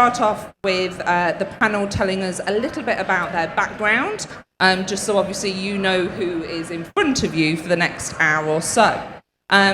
start off with the panel telling us a little bit about their background, just so obviously you know who is in front of you for the next hour or so.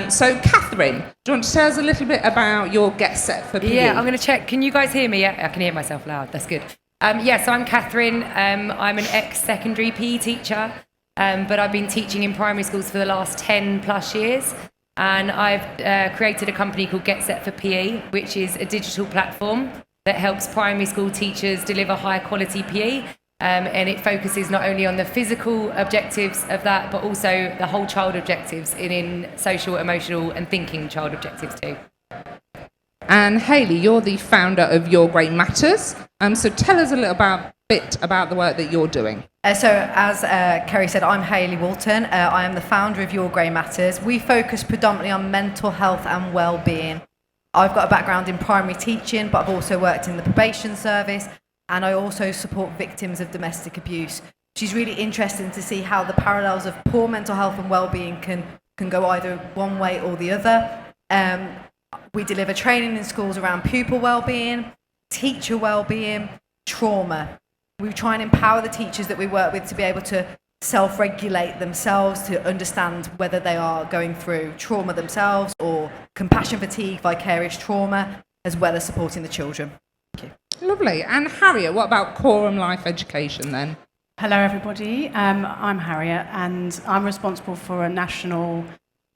So, Catherine, do you want to tell us a little bit about your Get Set for PE? Yeah, I'm going to check. Can you guys hear me? Yeah, I can hear myself loud. That's good. So I'm Catherine. I'm an ex-secondary PE teacher, but I've been teaching in primary schools for the last 10 plus years. And I've created a company called Get Set for PE, which is a digital platform that helps primary school teachers deliver high quality PE. And it focuses not only on the physical objectives of that, but also the whole child objectives in social, emotional and thinking child objectives too. And Hayley, you're the founder of Your Grey Matters. So tell us a little bit about the work that you're doing. So as Kerry said, I'm Hayley Walton. I am the founder of Your Grey Matters. We focus predominantly on mental health and well-being. I've got a background in primary teaching, but I've also worked in the probation service, and I also support victims of domestic abuse. Which is really interesting to see how the parallels of poor mental health and well-being can go either one way or the other. We deliver training in schools around pupil well-being, teacher well-being, trauma. We try and empower the teachers that we work with to be able to self-regulate themselves, to understand whether they are going through trauma themselves or compassion fatigue, vicarious trauma, as well as supporting the children. Thank you. Lovely. And Harriet, what about Quorum Life Education then? Hello everybody, I'm Harriet and I'm responsible for a national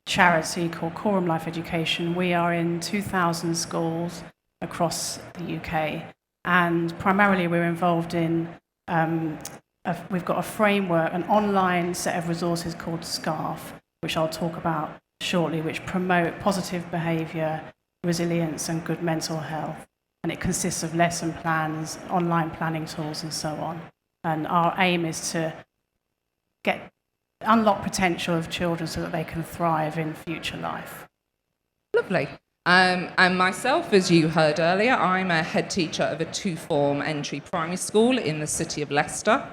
charity called Quorum Life Education. We are in 2,000 schools across the UK and primarily we're involved in, we've got a framework, an online set of resources called SCARF, which I'll talk about shortly, which promote positive behaviour, resilience and good mental health. And it consists of lesson plans, online planning tools and so on. And our aim is to unlock potential of children so that they can thrive in future life. Lovely. And myself, as you heard earlier, I'm a head teacher of a 2-form entry primary school in the city of Leicester.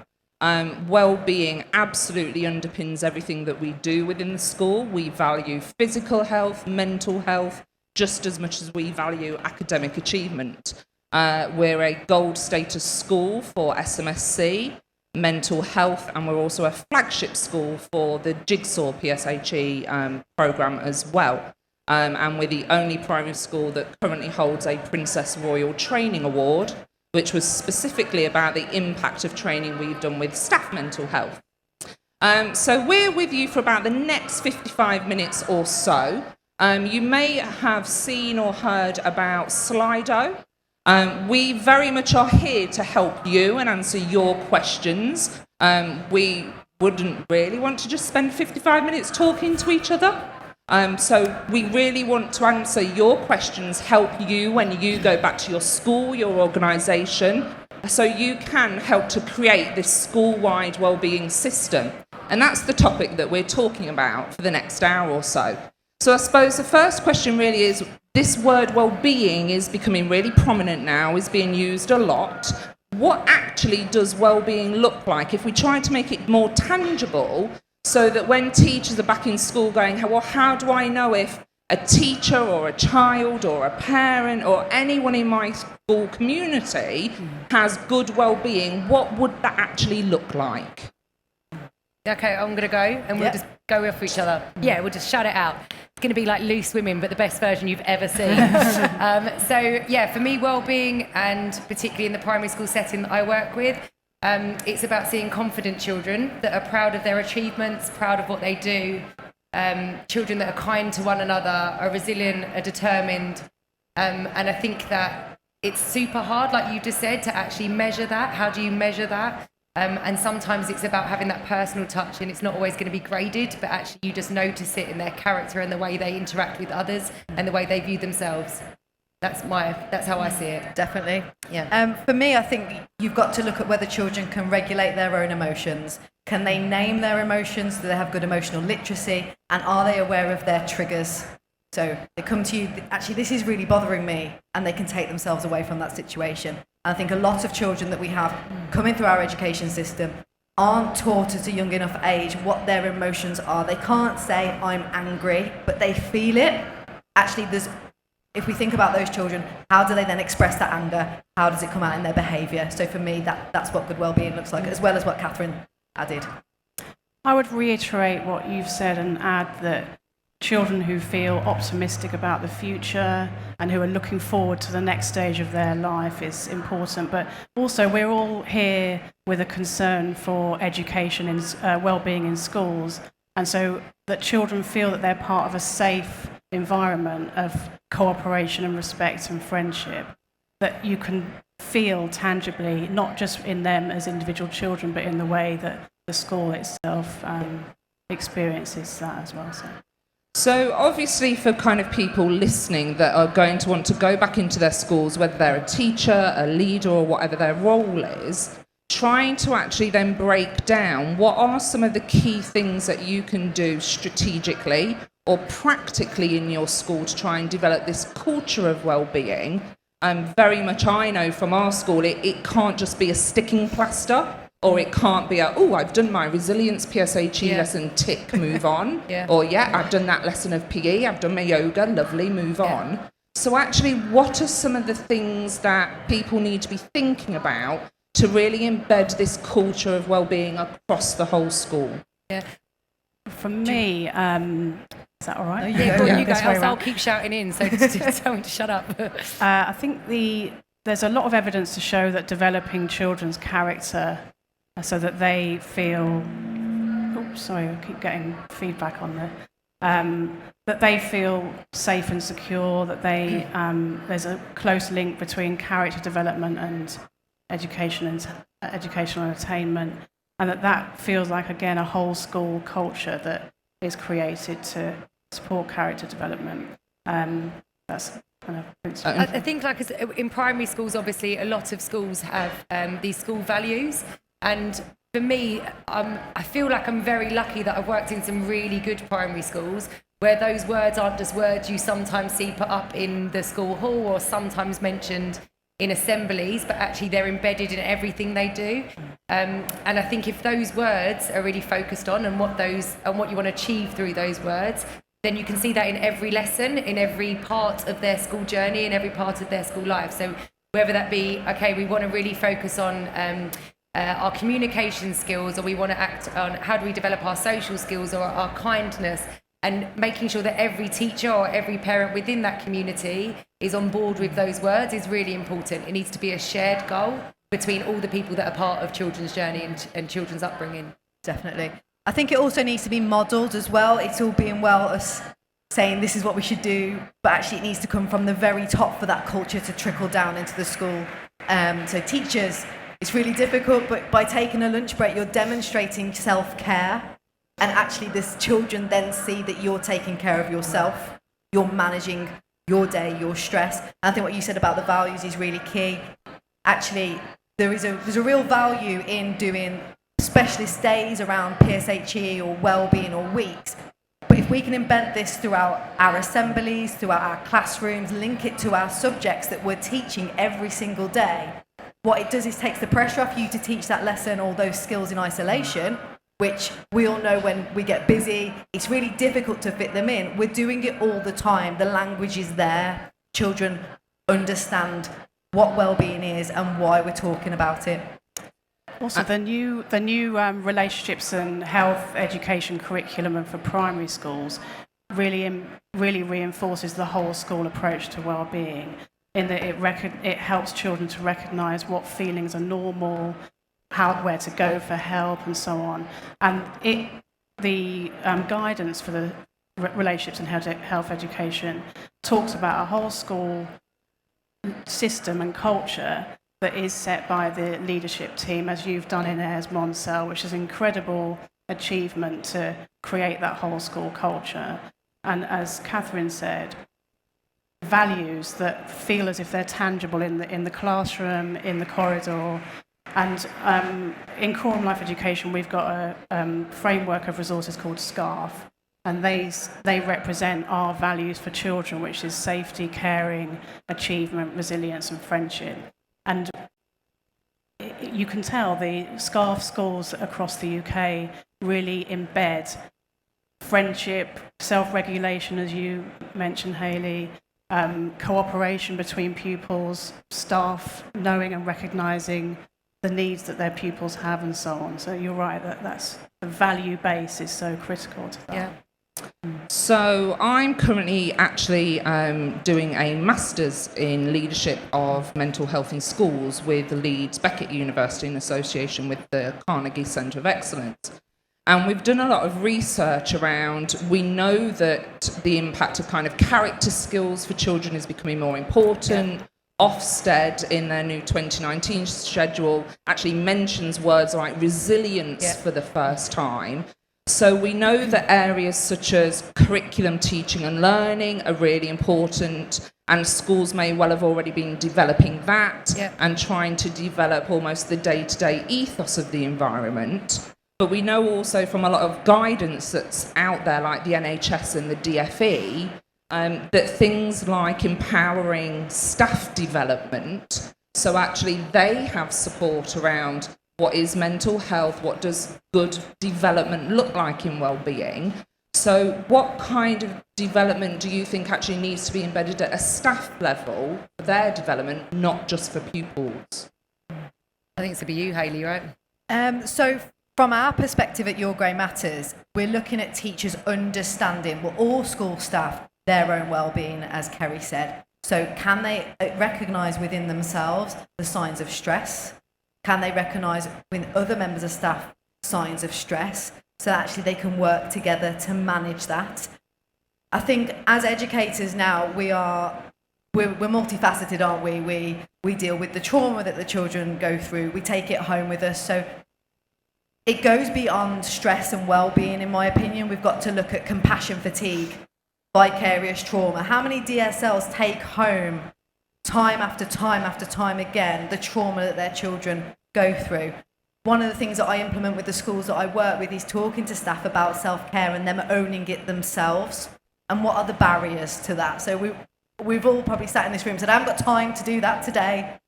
Well-being absolutely underpins everything that we do within the school. We value physical health, mental health, just as much as we value academic achievement. We're a gold status school for SMSC, mental health, and we're also a flagship school for the Jigsaw PSHE programme as well. And we're the only primary school that currently holds a Princess Royal Training Award, which was specifically about the impact of training we've done with staff mental health. So we're with you for about the next 55 minutes or so. You may have seen or heard about Slido. We very much are here to help you and answer your questions. We wouldn't really want to just spend 55 minutes talking to each other. So we really want to answer your questions, help you when you go back to your school, your organisation, so you can help to create this school-wide wellbeing system. And that's the topic that we're talking about for the next hour or so. So I suppose the first question really is, this word well-being is becoming really prominent now, is being used a lot. What actually does well-being look like if we try to make it more tangible so that when teachers are back in school going, well, how do I know if a teacher or a child or a parent or anyone in my school community has good well-being, what would that actually look like? Okay, I'm going to go and we'll just go off each other. Yeah, we'll just shout it out. It's going to be like Loose Women, but the best version you've ever seen. For me, well-being, and particularly in the primary school setting that I work with, it's about seeing confident children that are proud of their achievements, proud of what they do, children that are kind to one another, are resilient, are determined. And I think that it's super hard, like you just said, to actually measure that. How do you measure that? And sometimes it's about having that personal touch, and it's not always going to be graded, but actually you just notice it in their character and the way they interact with others and the way they view themselves. That's how I see it. Definitely. Yeah. For me, I think you've got to look at whether children can regulate their own emotions. Can they name their emotions? Do they have good emotional literacy? And are they aware of their triggers? So they come to you, actually, this is really bothering me, and they can take themselves away from that situation. I think a lot of children that we have coming through our education system aren't taught at a young enough age what their emotions are. They can't say, I'm angry, but they feel it. Actually, there's if we think about those children, how do they then express that anger? How does it come out in their behaviour? So for me, that's what good wellbeing looks like, as well as what Catherine added. I would reiterate what you've said and add that children who feel optimistic about the future and who are looking forward to the next stage of their life is important. But also, we're all here with a concern for education and well-being in schools. And so that children feel that they're part of a safe environment of cooperation and respect and friendship, that you can feel tangibly, not just in them as individual children, but in the way that the school itself experiences that as well. So obviously for kind of people listening that are going to want to go back into their schools, whether they're a teacher, a leader, or whatever their role is, trying to actually then break down what are some of the key things that you can do strategically or practically in your school to try and develop this culture of well-being. Very much I know from our school, it can't just be a sticking plaster. Or it can't be I've done my resilience PSHE lesson, tick, move on. Or I've done that lesson of PE, I've done my yoga, lovely, move on. So actually, what are some of the things that people need to be thinking about to really embed this culture of well-being across the whole school? Yeah. For me, is that all right? No, you go. I'll keep shouting in, so tell me to shut up. I think there's a lot of evidence to show that developing children's character so that they feel, I keep getting feedback on there, that they feel safe and secure, that there's a close link between character development and educational attainment, and that feels like, again, a whole school culture that is created to support character development. That's kind of I think, like in primary schools, obviously, a lot of schools have these school values. And for me, I feel like I'm very lucky that I've worked in some really good primary schools where those words aren't just words you sometimes see put up in the school hall or sometimes mentioned in assemblies, but actually they're embedded in everything they do. And I think if those words are really focused on and what you want to achieve through those words, then you can see that in every lesson, in every part of their school journey, in every part of their school life. So whether that be, we want to really focus on our communication skills, or we want to act on how do we develop our social skills or our kindness, and making sure that every teacher or every parent within that community is on board with those words is really important. It needs to be a shared goal between all the people that are part of children's journey and children's upbringing. Definitely. I think it also needs to be modelled as well. It's all being well us saying this is what we should do, but actually it needs to come from the very top for that culture to trickle down into the school. So teachers, it's really difficult, but by taking a lunch break, you're demonstrating self-care, and actually this children then see that you're taking care of yourself, you're managing your day, your stress. And I think what you said about the values is really key. Actually, there's a real value in doing specialist days around PSHE or wellbeing or weeks. But if we can embed this throughout our assemblies, throughout our classrooms, link it to our subjects that we're teaching every single day, what it does is takes the pressure off you to teach that lesson or those skills in isolation, which we all know when we get busy, it's really difficult to fit them in. We're doing it all the time. The language is there. Children understand what well-being is and why we're talking about it. Also, the new relationships and health education curriculum for primary schools really reinforces the whole school approach to well-being, in that it helps children to recognise what feelings are normal, where to go for help, and so on. And the guidance for the relationships and health education talks about a whole school system and culture that is set by the leadership team, as you've done in Ayres Monsell, which is an incredible achievement to create that whole school culture. And as Catherine said, values that feel as if they're tangible in the classroom, in the corridor. And in Quorum Life Education, we've got a framework of resources called SCARF, and they represent our values for children, which is safety, caring, achievement, resilience, and friendship. And you can tell the SCARF schools across the UK really embed friendship, self-regulation, as you mentioned, Hayley, cooperation between pupils, staff knowing and recognising the needs that their pupils have and so on. So you're right, that's the value base is so critical to that. Yeah. So I'm currently actually doing a master's in leadership of mental health in schools with Leeds Beckett University in association with the Carnegie Centre of Excellence. And we've done a lot of research around, we know that the impact of kind of character skills for children is becoming more important. Ofsted in their new 2019 schedule actually mentions words like resilience for the first time. So we know that areas such as curriculum teaching and learning are really important, and schools may well have already been developing that and trying to develop almost the day-to-day ethos of the environment. But we know also from a lot of guidance that's out there, like the NHS and the DFE, that things like empowering staff development, so actually they have support around what is mental health, what does good development look like in well-being. So what kind of development do you think actually needs to be embedded at a staff level for their development, not just for pupils? I think it's to be you, Hayley, right? So from our perspective at Your Grey Matters, we're looking at teachers understanding, well, all school staff, their own well-being, as Kerry said. So can they recognise within themselves the signs of stress? Can they recognise with other members of staff signs of stress, so that actually they can work together to manage that? I think as educators now, we're multifaceted, aren't we? We deal with the trauma that the children go through. We take it home with us. So it goes beyond stress and well-being, in my opinion. We've got to look at compassion fatigue, vicarious trauma. How many DSLs take home time after time after time again the trauma that their children go through? One of the things that I implement with the schools that I work with is talking to staff about self-care and them owning it themselves, and what are the barriers to that. So we've all probably sat in this room and said, I haven't got time to do that today.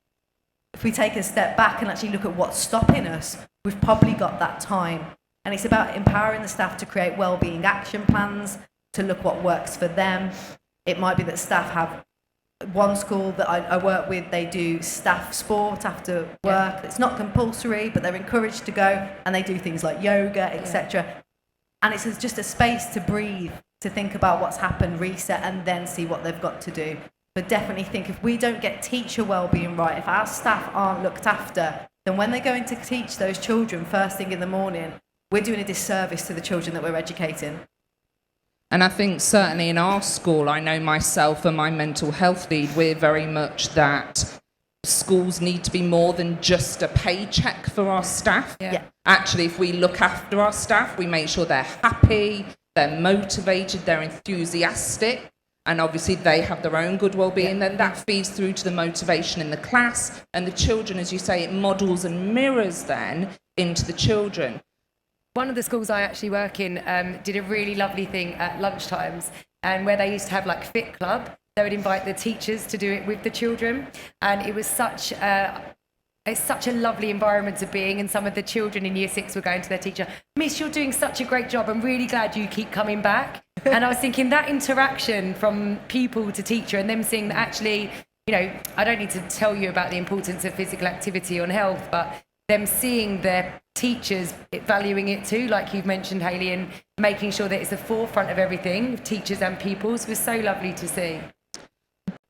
If we take a step back and actually look at what's stopping us, we've probably got that time. And it's about empowering the staff to create wellbeing action plans, to look what works for them. It might be that staff have one school that I work with, they do staff sport after work. It's not compulsory, but they're encouraged to go, and they do things like yoga, etc. And it's just a space to breathe, to think about what's happened, reset, and then see what they've got to do. But definitely think if we don't get teacher wellbeing right, if our staff aren't looked after, then when they're going to teach those children first thing in the morning, we're doing a disservice to the children that we're educating. And I think certainly in our school, I know myself and my mental health lead, we're very much that schools need to be more than just a paycheck for our staff. Actually, if we look after our staff, we make sure they're happy, they're motivated, they're enthusiastic, and obviously they have their own good well-being, then that feeds through to the motivation in the class, and the children, as you say, it models and mirrors then into the children. One of the schools I actually work in did a really lovely thing at lunchtimes, and where they used to have like Fit Club, they would invite the teachers to do it with the children, and it was such a lovely environment to be in. And some of the children in year 6 were going to their teacher, Miss, you're doing such a great job, I'm really glad you keep coming back. And I was thinking that interaction from pupil to teacher, and them seeing that actually, you know, I don't need to tell you about the importance of physical activity on health, but them seeing their teachers valuing it too, like you've mentioned, Hayley, and making sure that it's the forefront of everything, teachers and pupils, was so lovely to see.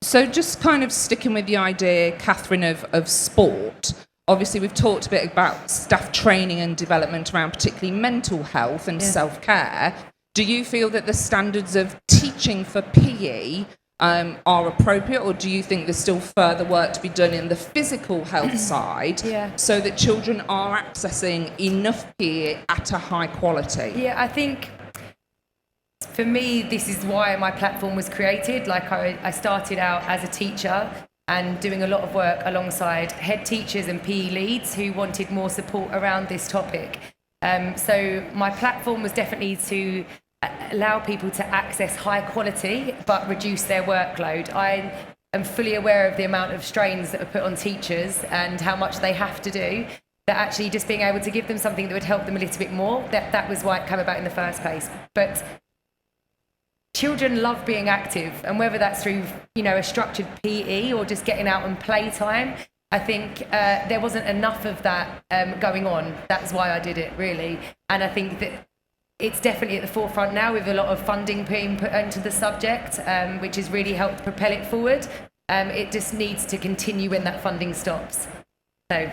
So just kind of sticking with the idea, Catherine, of sport, obviously we've talked a bit about staff training and development around particularly mental health and self-care. Do you feel that the standards of teaching for PE are appropriate, or do you think there's still further work to be done in the physical health side so that children are accessing enough PE at a high quality? Yeah, I think for me, this is why my platform was created. Like I started out as a teacher and doing a lot of work alongside head teachers and PE leads who wanted more support around this topic. So my platform was definitely to allow people to access high quality but reduce their workload. I am fully aware of the amount of strains that are put on teachers and how much they have to do, that actually just being able to give them something that would help them a little bit more, that was why it came about in the first place. But children love being active, and whether that's through, a structured PE or just getting out and playtime, I think there wasn't enough of that going on. That's why I did it, really. And I think that it's definitely at the forefront now with a lot of funding being put into the subject, which has really helped propel it forward. It just needs to continue when that funding stops. So.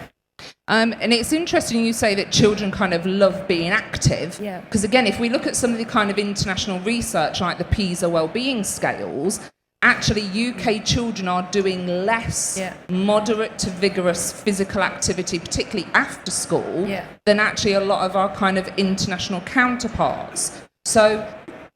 And it's interesting you say that children kind of love being active. Yeah. Because again, if we look at some of the kind of international research, like the PISA wellbeing scales, actually UK children are doing less moderate to vigorous physical activity, particularly after school, than actually a lot of our kind of international counterparts. So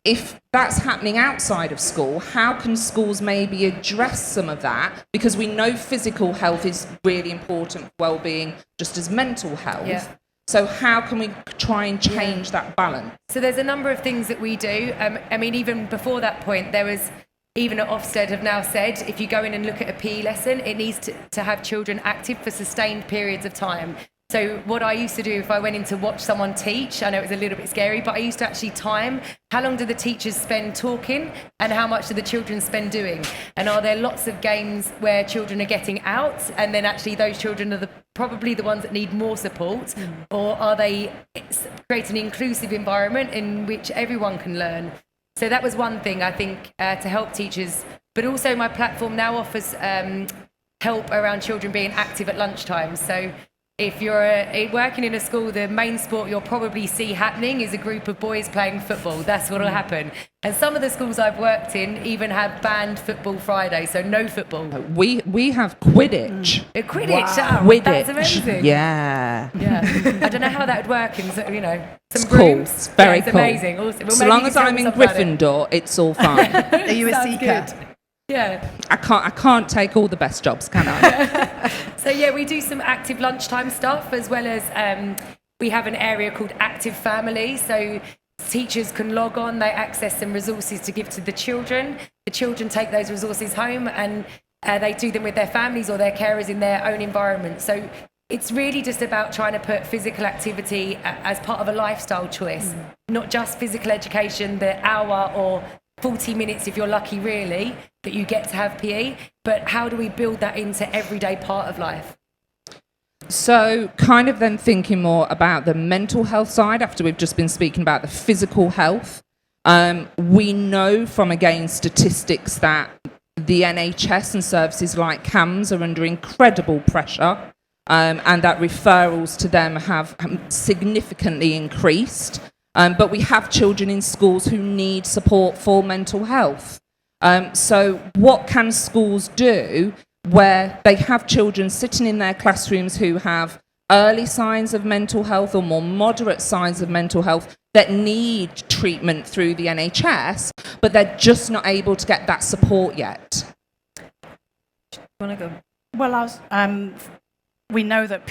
if that's happening outside of school, how can schools maybe address some of that? Because we know physical health is really important for well-being, just as mental health. Yeah. So how can we try and change that balance? So there's a number of things that we do. I mean, even before that point, there was, even at Ofsted have now said, if you go in and look at a PE lesson, it needs to have children active for sustained periods of time. So what I used to do if I went in to watch someone teach, I know it was a little bit scary, but I used to actually time how long do the teachers spend talking and how much do the children spend doing? And are there lots of games where children are getting out and then actually those children are probably the ones that need more support? Or are they creating an inclusive environment in which everyone can learn? So that was one thing, I think, to help teachers. But also my platform now offers help around children being active at lunchtime. So if you're working in a school, the main sport you'll probably see happening is a group of boys playing football. That's what will happen. And some of the schools I've worked in even have banned Football Friday, so no football. We have Quidditch. Quidditch, wow. Quidditch. That's amazing. Yeah. I don't know how that would work in, some it's rooms. Cool. It's very it's cool. Amazing. Awesome. Well, so long as I'm in Gryffindor, it's all fine. Are you a seeker? Good. Yeah. I can't take all the best jobs, can I? So yeah, we do some active lunchtime stuff, as well as we have an area called Active Family. So teachers can log on, they access some resources to give to the children. The children take those resources home and they do them with their families or their carers in their own environment. So it's really just about trying to put physical activity as part of a lifestyle choice, not just physical education, the hour or 40 minutes, if you're lucky, really, that you get to have PE, but how do we build that into everyday part of life? So kind of then thinking more about the mental health side after we've just been speaking about the physical health. We know from, again, statistics that the NHS and services like CAMHS are under incredible pressure and that referrals to them have significantly increased. But we have children in schools who need support for mental health. So what can schools do where they have children sitting in their classrooms who have early signs of mental health or more moderate signs of mental health that need treatment through the NHS, but they're just not able to get that support yet? Want to go? Well, we know that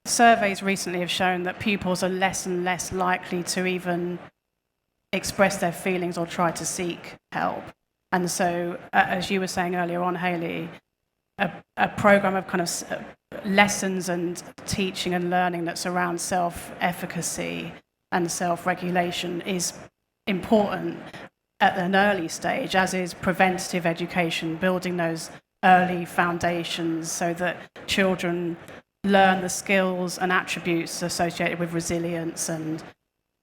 surveys recently have shown that pupils are less and less likely to even express their feelings or try to seek help. And so, as you were saying earlier on, Hayley, a program of kind of lessons and teaching and learning that's around self-efficacy and self-regulation is important at an early stage, as is preventative education, building those early foundations so that children learn the skills and attributes associated with resilience and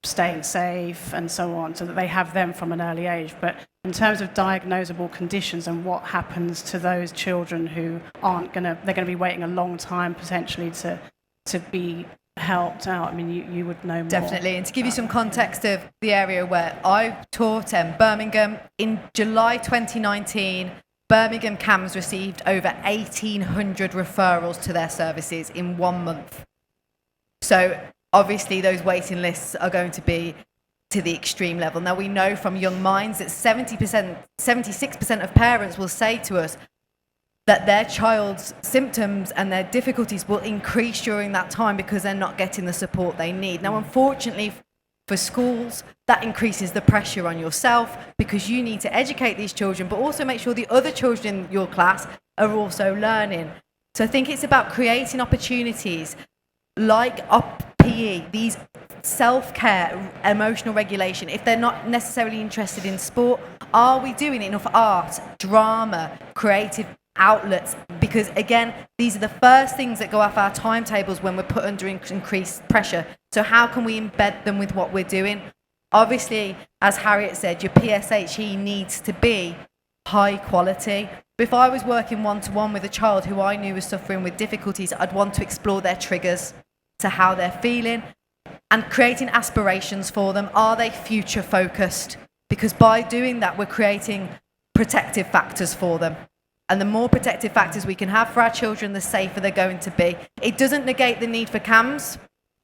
staying safe and so on, so that they have them from an early age. But in terms of diagnosable conditions and what happens to those children who they're going to be waiting a long time potentially to be helped out. I mean, you would know more. Definitely. And to give you some context of the area where I taught, Birmingham, in July 2019, Birmingham CAMHS received over 1,800 referrals to their services in 1 month. So obviously those waiting lists are going to be to the extreme level. Now we know from Young Minds that 76% of parents will say to us that their child's symptoms and their difficulties will increase during that time because they're not getting the support they need. Now, unfortunately, for schools, that increases the pressure on yourself because you need to educate these children, but also make sure the other children in your class are also learning. So I think it's about creating opportunities like PE, these self-care, emotional regulation, if they're not necessarily interested in sport, are we doing enough art, drama, creative outlets? Because again, these are the first things that go off our timetables when we're put under increased pressure. So how can we embed them with what we're doing? Obviously, as Harriet said, your PSHE needs to be high quality. If I was working one-to-one with a child who I knew was suffering with difficulties, I'd want to explore their triggers to how they're feeling and creating aspirations for them. Are they future focused? Because by doing that, we're creating protective factors for them. And the more protective factors we can have for our children, the safer they're going to be. It doesn't negate the need for CAMHS,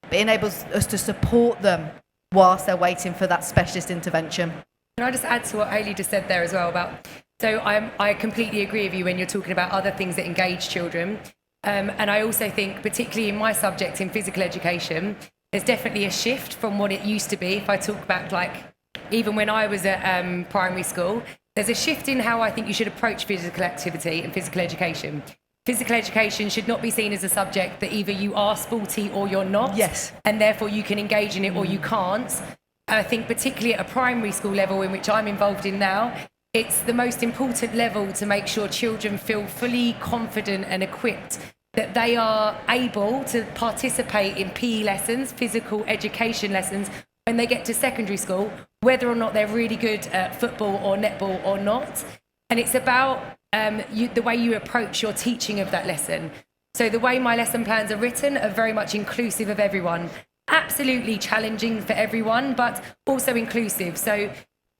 but it enables us to support them whilst they're waiting for that specialist intervention. Can I just add to what Hayley just said there as well about, so I completely agree with you when you're talking about other things that engage children. And I also think, particularly in my subject in physical education, there's definitely a shift from what it used to be. If I talk back, like, even when I was at primary school, there's a shift in how I think you should approach physical activity and physical education. Physical education should not be seen as a subject that either you are sporty or you're not. Yes. And therefore you can engage in it or you can't. And I think particularly at a primary school level, in which I'm involved in now, it's the most important level to make sure children feel fully confident and equipped that they are able to participate in PE lessons, physical education lessons, when they get to secondary school, whether or not they're really good at football or netball or not. And it's about the way you approach your teaching of that lesson. So the way my lesson plans are written are very much inclusive of everyone. Absolutely challenging for everyone, but also inclusive. So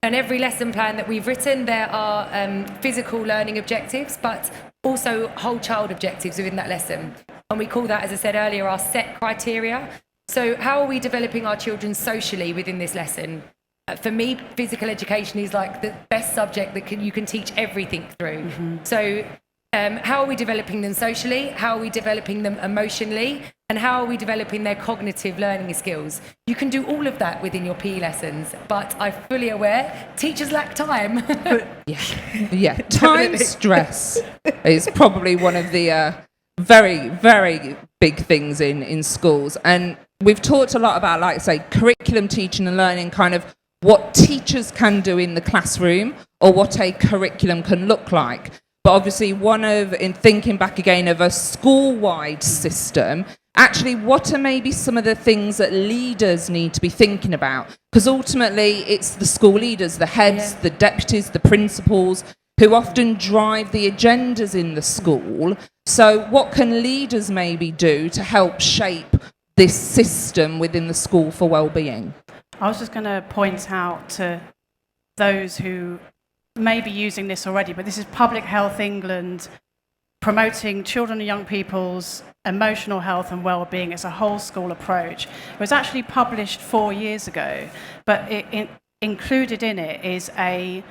in every lesson plan that we've written, there are physical learning objectives, but also whole child objectives within that lesson. And we call that, as I said earlier, our set criteria. So how are we developing our children socially within this lesson? For me, physical education is like the best subject that you can teach everything through. Mm-hmm. So how are we developing them socially? How are we developing them emotionally? And how are we developing their cognitive learning skills? You can do all of that within your PE lessons, but I'm fully aware teachers lack time. Yeah. Time stress is probably one of the very, very big things in schools. And we've talked a lot about, like, say, curriculum teaching and learning, kind of what teachers can do in the classroom or what a curriculum can look like. But obviously, in thinking back again of a school-wide system, actually, what are maybe some of the things that leaders need to be thinking about? Because ultimately, it's the school leaders, the heads, the deputies, the principals, who often drive the agendas in the school. So what can leaders maybe do to help shape this system within the school for well-being? I was just going to point out to those who may be using this already, but this is Public Health England promoting children and young people's emotional health and well-being. It's a whole school approach. It was actually published 4 years ago, but included in it is 8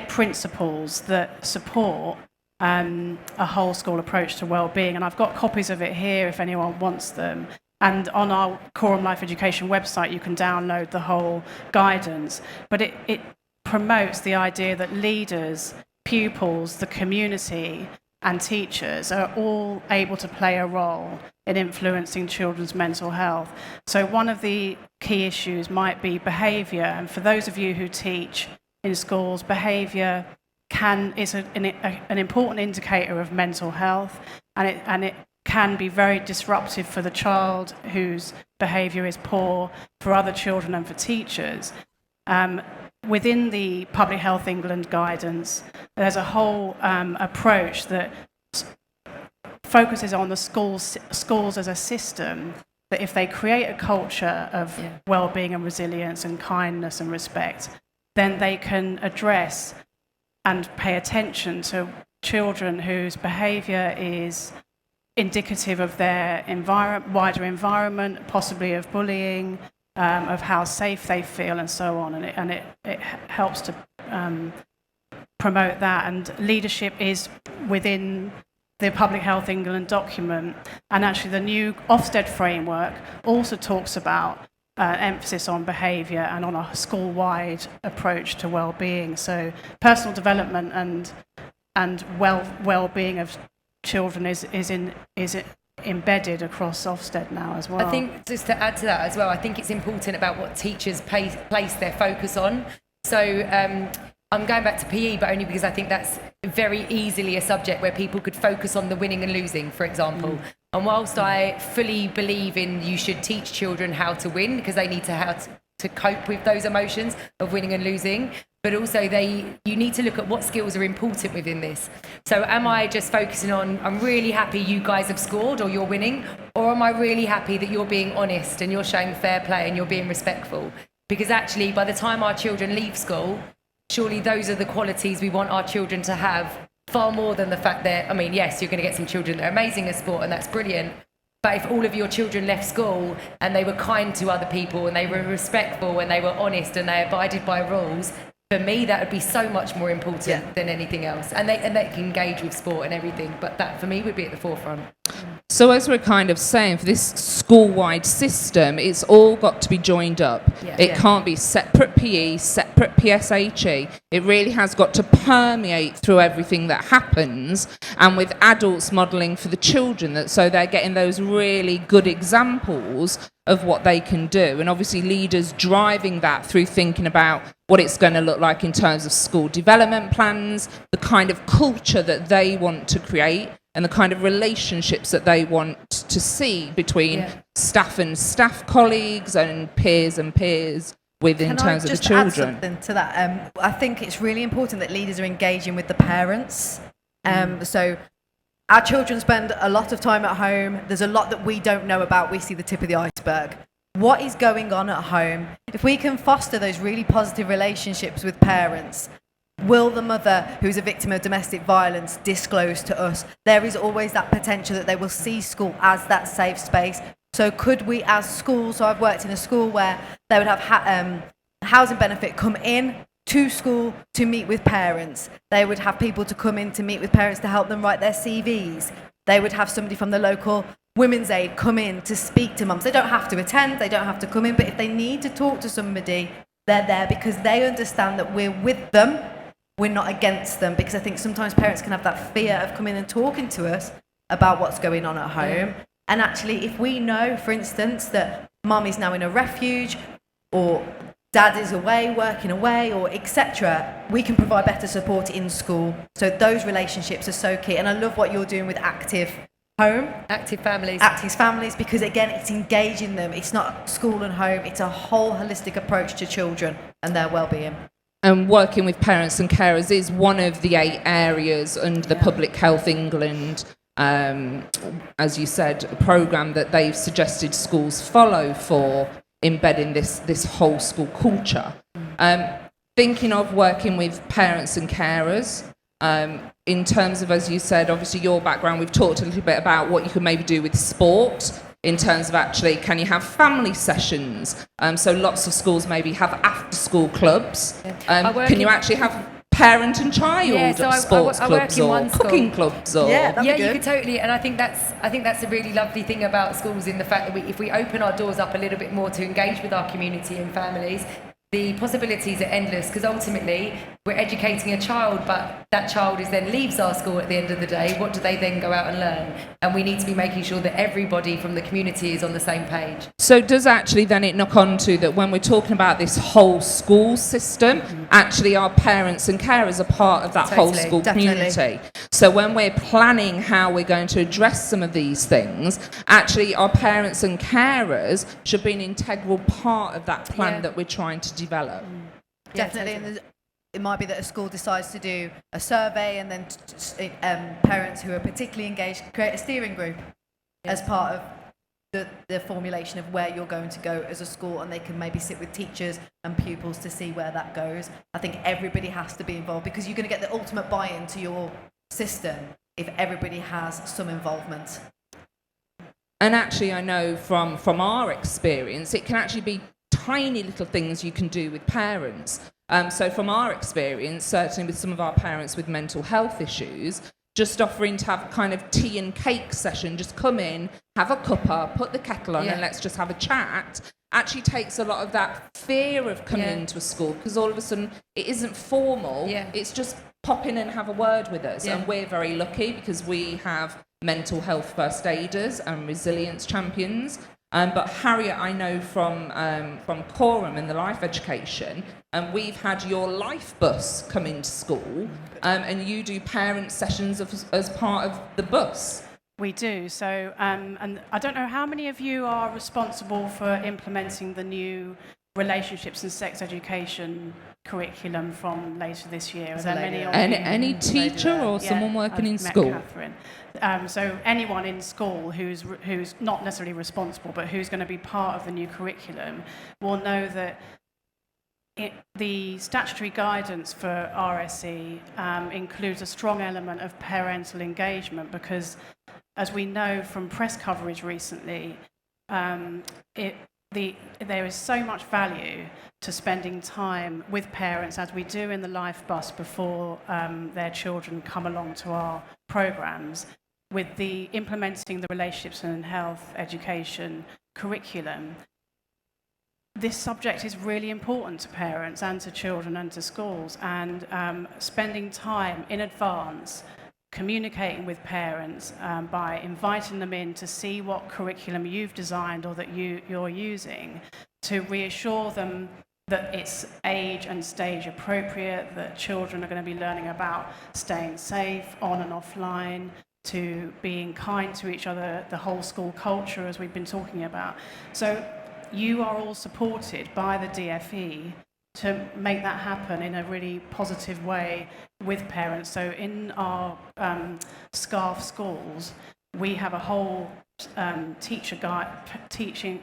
principles that support a whole school approach to well-being. And I've got copies of it here if anyone wants them. And on our Quorum Life Education website, you can download the whole guidance. But it promotes the idea that leaders, pupils, the community, and teachers are all able to play a role in influencing children's mental health. So one of the key issues might be behaviour. And for those of you who teach in schools, behaviour is an important indicator of mental health, and it can be very disruptive for the child whose behaviour is poor, for other children and for teachers. Within the Public Health England guidance, there's a whole approach that focuses on the schools as a system, that if they create a culture of well-being and resilience and kindness and respect, then they can address and pay attention to children whose behaviour is indicative of their wider environment, possibly of bullying, of how safe they feel and so on, and it helps to promote that. And leadership is within the Public Health England document, and actually the new Ofsted framework also talks about emphasis on behaviour and on a school-wide approach to well-being. So personal development and well-being of children is embedded across Ofsted now as well. I think, just to add to that as well, I think it's important about what teachers place their focus on. So I'm going back to PE, but only because I think that's very easily a subject where people could focus on the winning and losing, for example. And whilst I fully believe in you should teach children how to win, because they need to cope with those emotions of winning and losing, but also you need to look at what skills are important within this. So am I just focusing on, I'm really happy you guys have scored or you're winning, or am I really happy that you're being honest and you're showing fair play and you're being respectful? Because actually, by the time our children leave school, surely those are the qualities we want our children to have, far more than the fact that, I mean, yes, you're going to get some children that are amazing at sport and that's brilliant, but if all of your children left school and they were kind to other people and they were respectful and they were honest and they abided by rules, for me, that would be so much more important than anything else. And they can engage with sport and everything, but that, for me, would be at the forefront. So as we're kind of saying, for this school-wide system, it's all got to be joined up. It can't be separate PE, separate PSHE. It really has got to permeate through everything that happens, and with adults modelling for the children, so they're getting those really good examples of what they can do, and obviously leaders driving that through thinking about what it's going to look like in terms of school development plans, the kind of culture that they want to create, and the kind of relationships that they want to see between staff and staff colleagues and peers in terms of the children. Can I just add something to that? I think it's really important that leaders are engaging with the parents. So our children spend a lot of time at home. There's a lot that we don't know about. We see the tip of the iceberg. What is going on at home? If we can foster those really positive relationships with parents, will the mother who's a victim of domestic violence disclose to us? There is always that potential that they will see school as that safe space. So could we as schools, so I've worked in a school where they would have housing benefit come in to school to meet with parents. They would have people to come in to meet with parents to help them write their CVs. They would have somebody from the local Women's Aid come in to speak to mums. They don't have to attend, they don't have to come in, but if they need to talk to somebody, they're there because they understand that we're with them, we're not against them, because I think sometimes parents can have that fear of coming and talking to us about what's going on at home. And actually, if we know, for instance, that mum is now in a refuge or dad is away, working away, or etc., we can provide better support in school. So those relationships are so key. And I love what you're doing with Active Home. Active families. Active families, because again, it's engaging them. It's not school and home. It's a whole holistic approach to children and their well-being. And working with parents and carers is one of the 8 areas under the Public Health England, as you said, a programme that they've suggested schools follow for embedding this whole school culture. Thinking of working with parents and carers, in terms of, as you said, obviously your background, we've talked a little bit about what you can maybe do with sport, in terms of actually, can you have family sessions? So lots of schools maybe have after-school clubs. Can you actually have parent and child sports clubs or cooking clubs? Or you could totally, and I think that's a really lovely thing about schools, in the fact that if we open our doors up a little bit more to engage with our community and families, the possibilities are endless, because ultimately we're educating a child, but that child then leaves our school at the end of the day. What do they then go out and learn? And we need to be making sure that everybody from the community is on the same page. So does actually then it knock on to that when we're talking about this whole school system, actually our parents and carers are part of that whole school community. So when we're planning how we're going to address some of these things, actually our parents and carers should be an integral part of that plan that we're trying to develop. Definitely. And it might be that a school decides to do a survey, and then parents who are particularly engaged create a steering group as part of the formulation of where you're going to go as a school, and they can maybe sit with teachers and pupils to see where that goes. I think everybody has to be involved, because you're going to get the ultimate buy-in to your system if everybody has some involvement. And actually, I know from our experience, it can actually be tiny little things you can do with parents. So from our experience, certainly with some of our parents with mental health issues, just offering to have a kind of tea and cake session, just come in, have a cuppa, put the kettle on and let's just have a chat, actually takes a lot of that fear of coming into a school, because all of a sudden it isn't formal, it's just pop in and have a word with us. And we're very lucky because we have mental health first aiders and resilience champions. But Harriet, I know from Quorum and the Life Education, and we've had your life bus come into school, and you do parent sessions as part of the bus. We do. So, and I don't know how many of you are responsible for implementing the new relationships and sex education curriculum from later this year. Are there many of you? Any teacher or someone working in school? Catherine. So anyone in school who's not necessarily responsible, but who's going to be part of the new curriculum, will know that the statutory guidance for RSE includes a strong element of parental engagement, because, as we know from press coverage recently, there is so much value to spending time with parents, as we do in the Life Bus before their children come along to our programmes, with the implementing the relationships and health education curriculum. This subject is really important to parents and to children and to schools, and spending time in advance communicating with parents by inviting them in to see what curriculum you've designed or that you're using, to reassure them that it's age and stage appropriate, that children are going to be learning about staying safe on and offline, to being kind to each other, the whole school culture, as we've been talking about. So you are all supported by the DFE to make that happen in a really positive way with parents. So in our SCARF schools, we have a whole teaching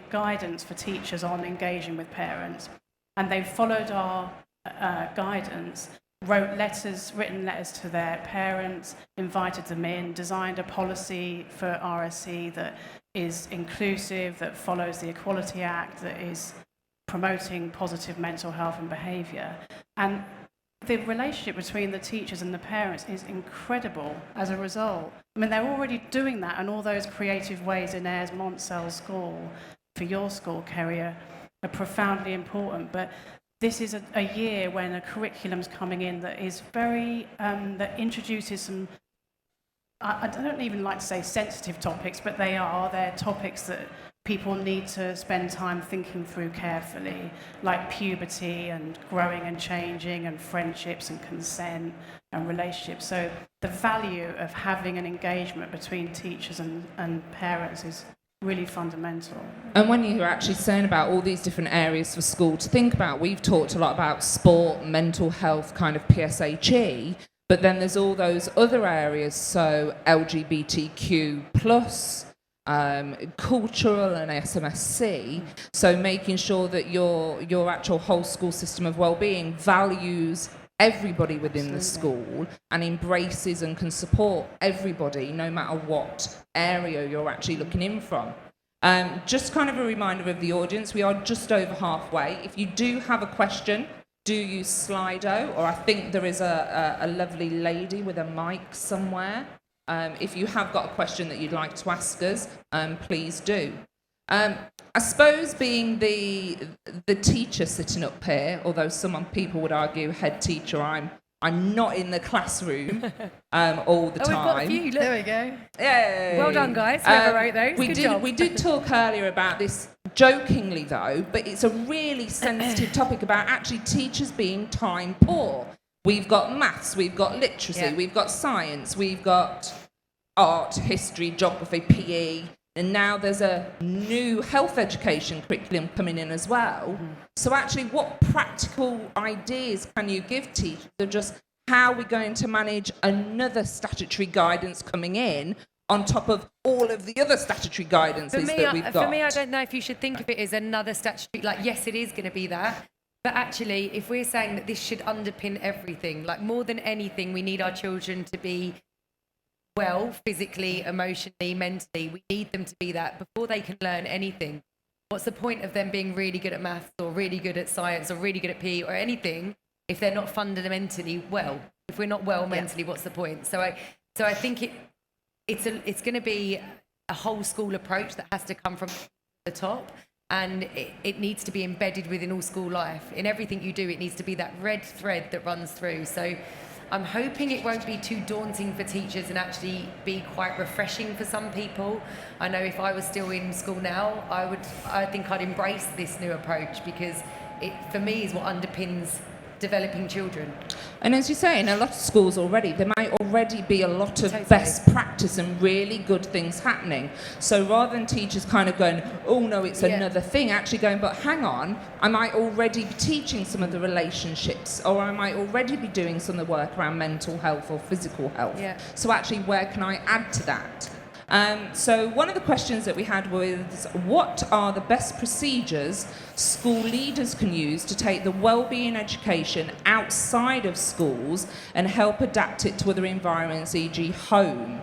guidance for teachers on engaging with parents. And they've followed our guidance, written letters to their parents, invited them in, designed a policy for RSE that is inclusive, that follows the Equality Act, that is promoting positive mental health and behaviour. And the relationship between the teachers and the parents is incredible as a result. I mean, they're already doing that, and all those creative ways in Ayres Montcel School, for your school, Kerry, are profoundly important. But this is a year when a curriculum's coming in that is very, that introduces some, I don't even like to say sensitive topics, but they're topics that people need to spend time thinking through carefully, like puberty and growing and changing and friendships and consent and relationships. So the value of having an engagement between teachers and parents is really fundamental. And when you're actually saying about all these different areas for school to think about, we've talked a lot about sport, mental health, kind of PSHE, but then there's all those other areas, so LGBTQ+, cultural and SMSC, so making sure that your actual whole school system of well-being values everybody within the school and embraces and can support everybody no matter what area you're actually looking in from. Just kind of a reminder of the audience, we are just over halfway. If you do have a question, do use Slido, or I think there is a lovely lady with a mic somewhere. If you have got a question that you'd like to ask us, please do. I suppose being the teacher sitting up here, although some people would argue head teacher, I'm not in the classroom all the time. We've got a few. Look. There we go. Yay. Well done, guys. Whoever wrote those. Good job. We did talk earlier about this jokingly, though, but it's a really sensitive topic about actually teachers being time poor. We've got maths, we've got literacy, we've got science, we've got art, history, geography, PE, and now there's a new health education curriculum coming in as well. Mm-hmm. So actually, what practical ideas can you give teachers of just how we're going to manage another statutory guidance coming in on top of all of the other statutory guidances that we've got? For me, I don't know if you should think of it as another statutory, like, yes, it is going to be that. But actually, if we're saying that this should underpin everything, like more than anything, we need our children to be well, physically, emotionally, mentally. We need them to be that before they can learn anything. What's the point of them being really good at maths or really good at science or really good at PE or anything if they're not fundamentally well? If we're not well mentally, what's the point? So I think it's going to be a whole school approach that has to come from the top. And it needs to be embedded within all school life. In everything you do, it needs to be that red thread that runs through. So I'm hoping it won't be too daunting for teachers and actually be quite refreshing for some people. I know if I was still in school now, I think I'd embrace this new approach, because it, for me, is what underpins developing children. And as you say, in a lot of schools already, there might already be a lot of Totally. best practice and really good things happening. So rather than teachers kind of going, oh no, it's another thing, actually going, but hang on, I might already be teaching some of the relationships, or I might already be doing some of the work around mental health or physical health. Yeah. So actually, where can I add to that? So one of the questions that we had was, what are the best procedures school leaders can use to take the wellbeing education outside of schools and help adapt it to other environments, e.g. home?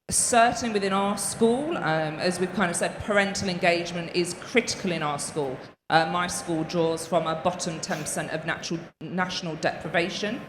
Certainly within our school, as we've kind of said, parental engagement is critical in our school. My school draws from a bottom 10% of national deprivation.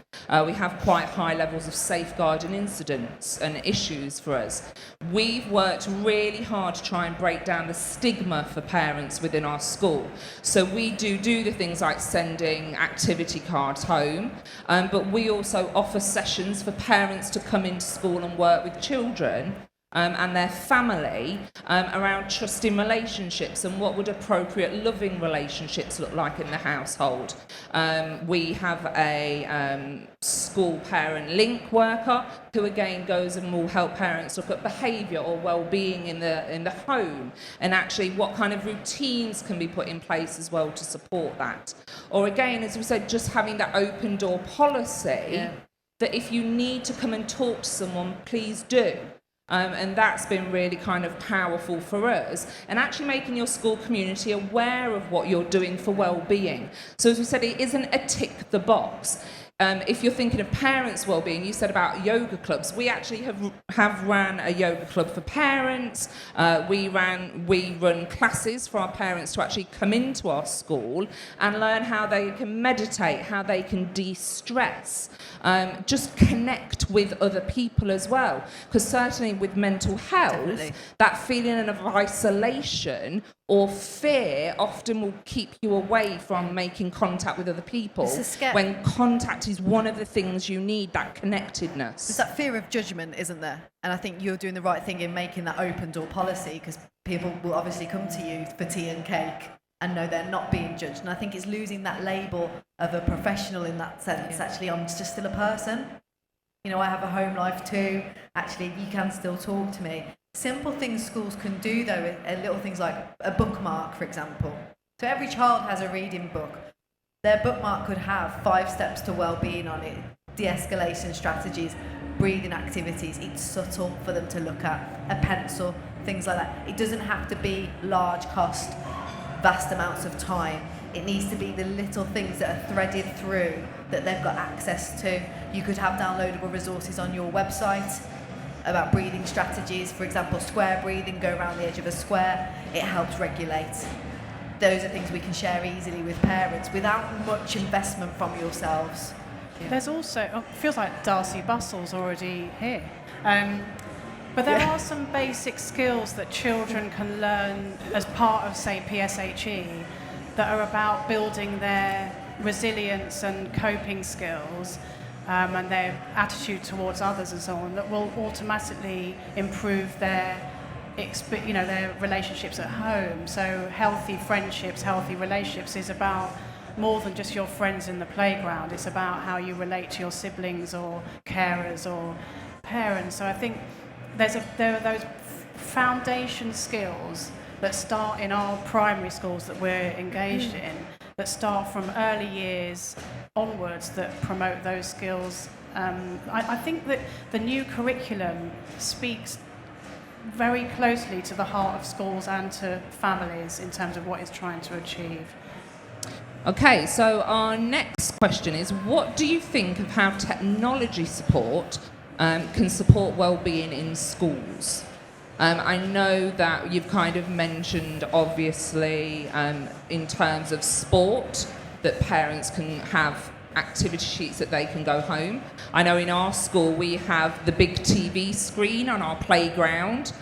We have quite high levels of safeguarding incidents and issues for us. We've worked really hard to try and break down the stigma for parents within our school. So we do the things like sending activity cards home, but we also offer sessions for parents to come into school and work with children and their family around trusting relationships and what would appropriate loving relationships look like in the household. We have a school parent link worker who again goes and will help parents look at behaviour or well-being in the home, and actually what kind of routines can be put in place as well to support that. Or again, as we said, just having that open door policy that if you need to come and talk to someone, please do. And that's been really kind of powerful for us, and actually making your school community aware of what you're doing for well-being. So as we said, it isn't a tick the box. If you're thinking of parents' well-being, you said about yoga clubs. We actually have ran a yoga club for parents. We run classes for our parents to actually come into our school and learn how they can meditate, how they can de-stress, just connect with other people as well. Because certainly with mental health, that feeling of isolation or fear often will keep you away from making contact with other people, when contact is one of the things you need, that connectedness. There's that fear of judgment, isn't there? And I think you're doing the right thing in making that open door policy, because people will obviously come to you for tea and cake and know they're not being judged. And I think it's losing that label of a professional in that sense. Actually, I'm just still a person. You know, I have a home life too. Actually, you can still talk to me. Simple things schools can do, though, are little things like a bookmark, for example. So every child has a reading book. Their bookmark could have 5 steps to well-being on it, de-escalation strategies, breathing activities. It's subtle for them to look at. A pencil, things like that. It doesn't have to be large cost, vast amounts of time. It needs to be the little things that are threaded through that they've got access to. You could have downloadable resources on your website about breathing strategies. For example, square breathing, go around the edge of a square. It helps regulate. Those are things we can share easily with parents without much investment from yourselves. There's also, it feels like Darcy Bustle's already here. But there are some basic skills that children can learn as part of, say, PSHE, that are about building their resilience and coping skills, and their attitude towards others and so on, that will automatically improve their relationships at home. So healthy friendships, healthy relationships is about more than just your friends in the playground. It's about how you relate to your siblings or carers or parents. So I think there are those foundation skills that start in our primary schools that we're engaged in, that start from early years onwards, that promote those skills. I think that the new curriculum speaks very closely to the heart of schools and to families in terms of what it's trying to achieve. Okay, so our next question is, what do you think of how technology support can support well-being in schools? I know that you've kind of mentioned, obviously, in terms of sport, that parents can have activity sheets that they can go home. I know in our school we have the big TV screen on our playground,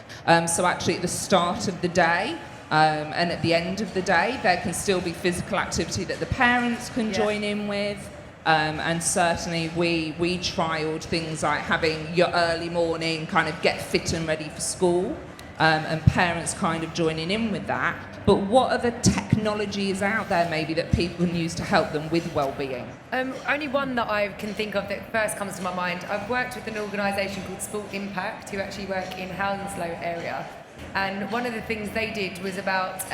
so actually at the start of the day and at the end of the day there can still be physical activity that the parents can join in with. And certainly we trialled things like having your early morning kind of get fit and ready for school, and parents kind of joining in with that. But what other technology is out there maybe that people can use to help them with well-being? Only one that I can think of that first comes to my mind. I've worked with an organisation called Sport Impact, who actually work in Hounslow area. And one of the things they did was about,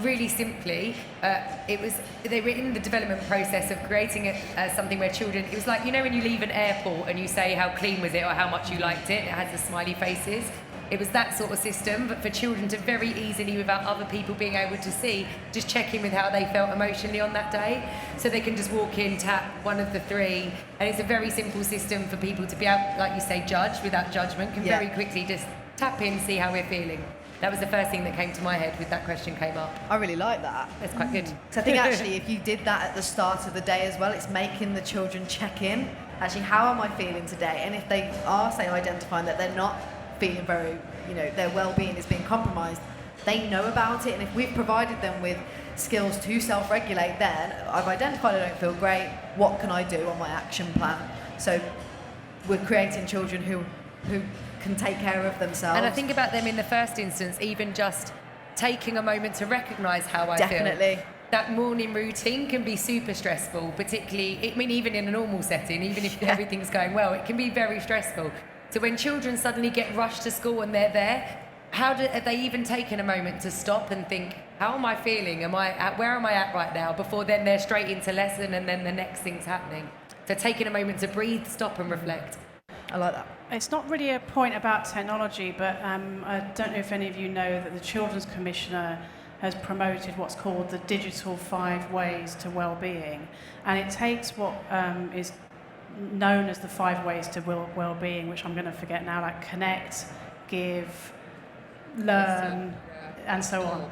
really simply, they were in the development process of creating something where children, it was like, you know when you leave an airport and you say how clean was it or how much you liked it, it has the smiley faces. It was that sort of system, but for children to very easily, without other people being able to see, just check in with how they felt emotionally on that day. So they can just walk in, tap one of the three, and it's a very simple system for people to be able, like you say, judge without judgment, can very quickly just tap in, see how we're feeling. That was the first thing that came to my head with that question came up. I really like that. That's quite good. So I think actually if you did that at the start of the day as well, it's making the children check in. Actually, how am I feeling today? And if they are, say, identifying that they're not feeling very, their well-being is being compromised, they know about it. And if we've provided them with skills to self-regulate, then I've identified I don't feel great, what can I do on my action plan? So we're creating children who can take care of themselves. And I think about them in the first instance, even just taking a moment to recognise how I feel. Definitely. That morning routine can be super stressful, particularly, even in a normal setting, even if everything's going well, it can be very stressful. So when children suddenly get rushed to school and they're there, have they even taken a moment to stop and think, how am I feeling? Where am I at right now? Before then they're straight into lesson and then the next thing's happening. So taking a moment to breathe, stop and reflect. I like that. It's not really a point about technology, but I don't know if any of you know that the Children's Commissioner has promoted what's called the Digital 5 Ways to Wellbeing. And it takes what is known as the 5 ways to well-being, which I'm going to forget now, like connect, give, learn, and so on.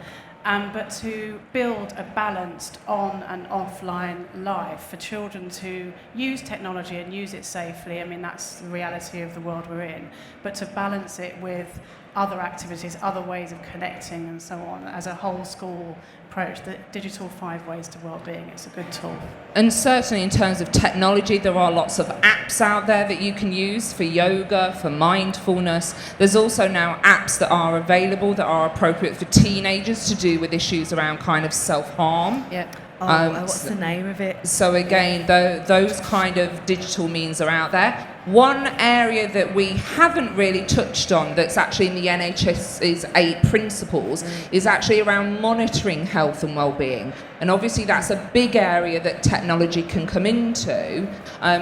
But to build a balanced on and offline life for children to use technology and use it safely. I mean, that's the reality of the world we're in. But to balance it with other activities, other ways of connecting and so on, as a whole school approach, the Digital 5 Ways to Wellbeing, it's a good tool. And certainly in terms of technology, there are lots of apps out there that you can use for yoga, for mindfulness. There's also now apps that are available that are appropriate for teenagers to do with issues around kind of self-harm. Yeah. What's the name of it? So again, those kind of digital means are out there. One area that we haven't really touched on that's actually in the NHS's 8 principles is actually around monitoring health and well-being. And obviously that's a big area that technology can come into,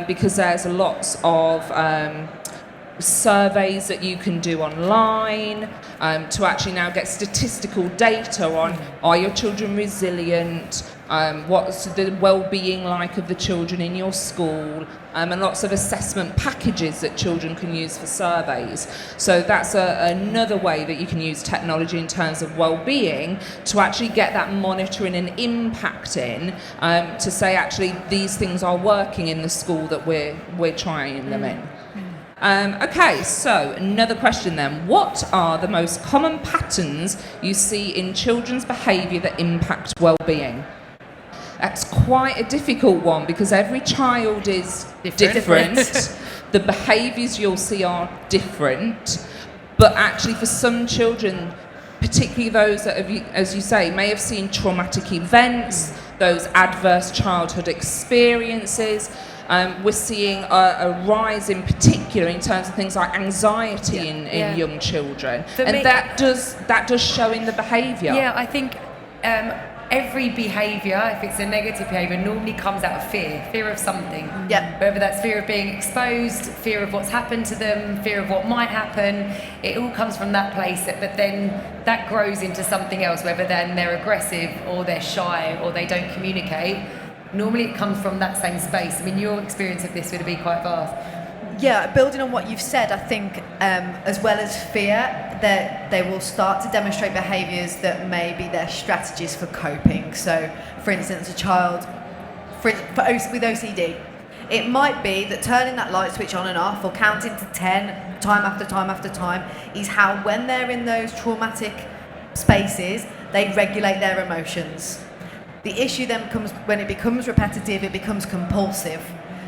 because there's lots of surveys that you can do online to actually now get statistical data on, are your children resilient, what's the well-being like of the children in your school, and lots of assessment packages that children can use for surveys. So that's another way that you can use technology in terms of well-being to actually get that monitoring and impacting, to say actually these things are working in the school that we're trying them in. Okay, so another question then. What are the most common patterns you see in children's behaviour that impact well-being? That's quite a difficult one because every child is different. The behaviours you'll see are different. But actually for some children, particularly those that, as you say, may have seen traumatic events, those adverse childhood experiences, we're seeing a rise in particular in terms of things like anxiety in young children. That does show in the behaviour. Yeah, I think every behaviour, if it's a negative behaviour, normally comes out of fear of something. Yeah. Whether that's fear of being exposed, fear of what's happened to them, fear of what might happen, it all comes from that place, but then that grows into something else, whether then they're aggressive or they're shy or they don't communicate. Normally it comes from that same space. I mean, your experience of this would be quite vast. Yeah, building on what you've said, I think as well as fear, that they will start to demonstrate behaviours that may be their strategies for coping. So, for instance, a child with OCD, it might be that turning that light switch on and off or counting to 10 time after time after time is how, when they're in those traumatic spaces, they regulate their emotions. The issue then comes when it becomes repetitive, it becomes compulsive.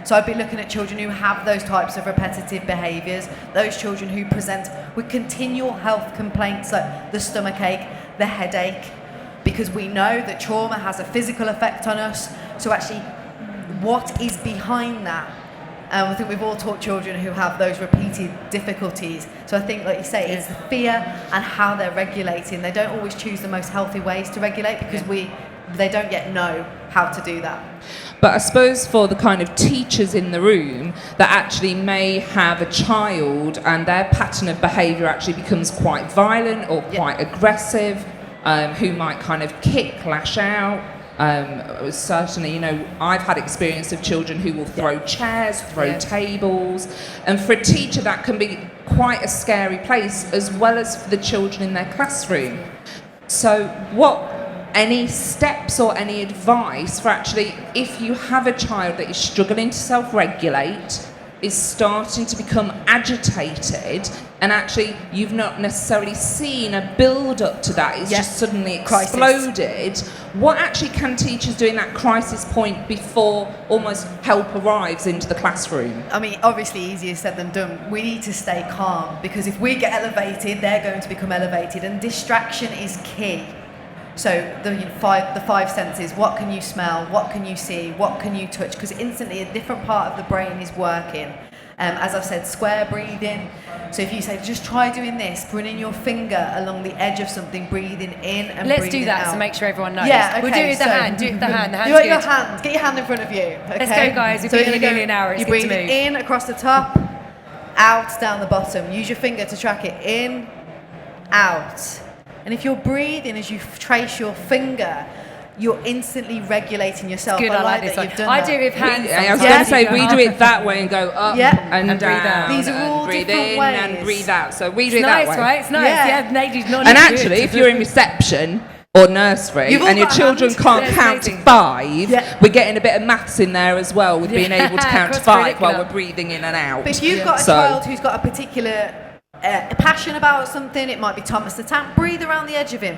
So I'd be looking at children who have those types of repetitive behaviours, those children who present with continual health complaints like the stomachache, the headache, because we know that trauma has a physical effect on us. So actually, what is behind that? I think we've all taught children who have those repeated difficulties. So I think, like you say, it's the fear and how they're regulating. They don't always choose the most healthy ways to regulate because they don't yet know how to do that. But I suppose for the kind of teachers in the room that actually may have a child and their pattern of behaviour actually becomes quite violent or quite aggressive, who might kind of kick, lash out. Certainly, you know, I've had experience of children who will throw chairs, throw tables, and for a teacher that can be quite a scary place, as well as for the children in their classroom. So any steps or any advice for actually, if you have a child that is struggling to self-regulate, is starting to become agitated, and actually you've not necessarily seen a build-up to that, it's just suddenly exploded, what actually can teachers do in that crisis point before almost help arrives into the classroom? I mean, obviously easier said than done. We need to stay calm, because if we get elevated, they're going to become elevated, and distraction is key. So the five senses, what can you smell, what can you see, what can you touch? Because instantly a different part of the brain is working. As I've said, square breathing. So if you say, just try doing this, running your finger along the edge of something, breathing in and Let's breathing do that out. to make sure everyone knows. Yeah, okay, we'll do it with the hand. Do it with the hand. The hand's do it with good. your hands. Get your hand in front of you. Okay? Let's go, guys. We've been here nearly an hour. It's you good to breathe move. in across the top, out down the bottom. Use your finger to track it. In, out. And if you're breathing as you trace your finger, you're instantly regulating yourself. Good, I like this that one. you've done I that. do it with hands. I was sometimes. going to say, You we go do up. it that way and go up and And breathe down. out. These are all and breathe different in ways. and breathe out. So we do It's it that nice, way. right? It's nice. Yeah. Yeah, Nadie's nodding. And Good. actually, if you're in reception or nursery You've all and your got a children hand. can't Yeah, it's count to amazing. 5, Yeah. we're getting a bit of maths in there as well with being able to count to 5 while cross-curricular. we're breathing in and out. But if you've got a So- child who's got a particular passion about something, it might be Thomas the Tank, breathe around the edge of him.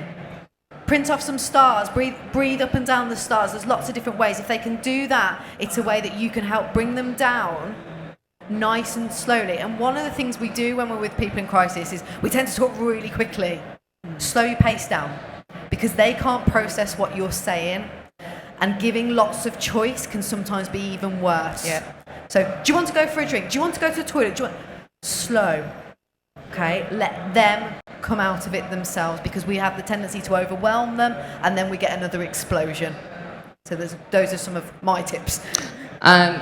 Print off some stars, breathe up and down the stars. There's lots of different ways. If they can do that, it's a way that you can help bring them down nice and slowly. And one of the things we do when we're with people in crisis is we tend to talk really quickly. Slow your pace down, because they can't process what you're saying. And giving lots of choice can sometimes be even worse. Yeah. So, do you want to go for a drink? Do you want to go to the toilet? Slow. Okay, let them come out of it themselves, because we have the tendency to overwhelm them and then we get another explosion. So those are some of my tips.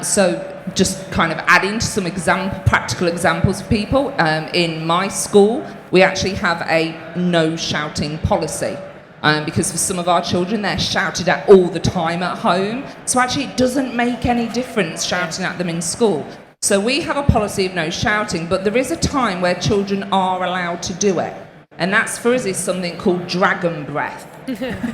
So just kind of adding to some practical examples for people. In my school, we actually have a no shouting policy. Because for some of our children, they're shouted at all the time at home. So actually it doesn't make any difference shouting at them in school. So we have a policy of no shouting, but there is a time where children are allowed to do it. And that's, for us, is something called dragon breath.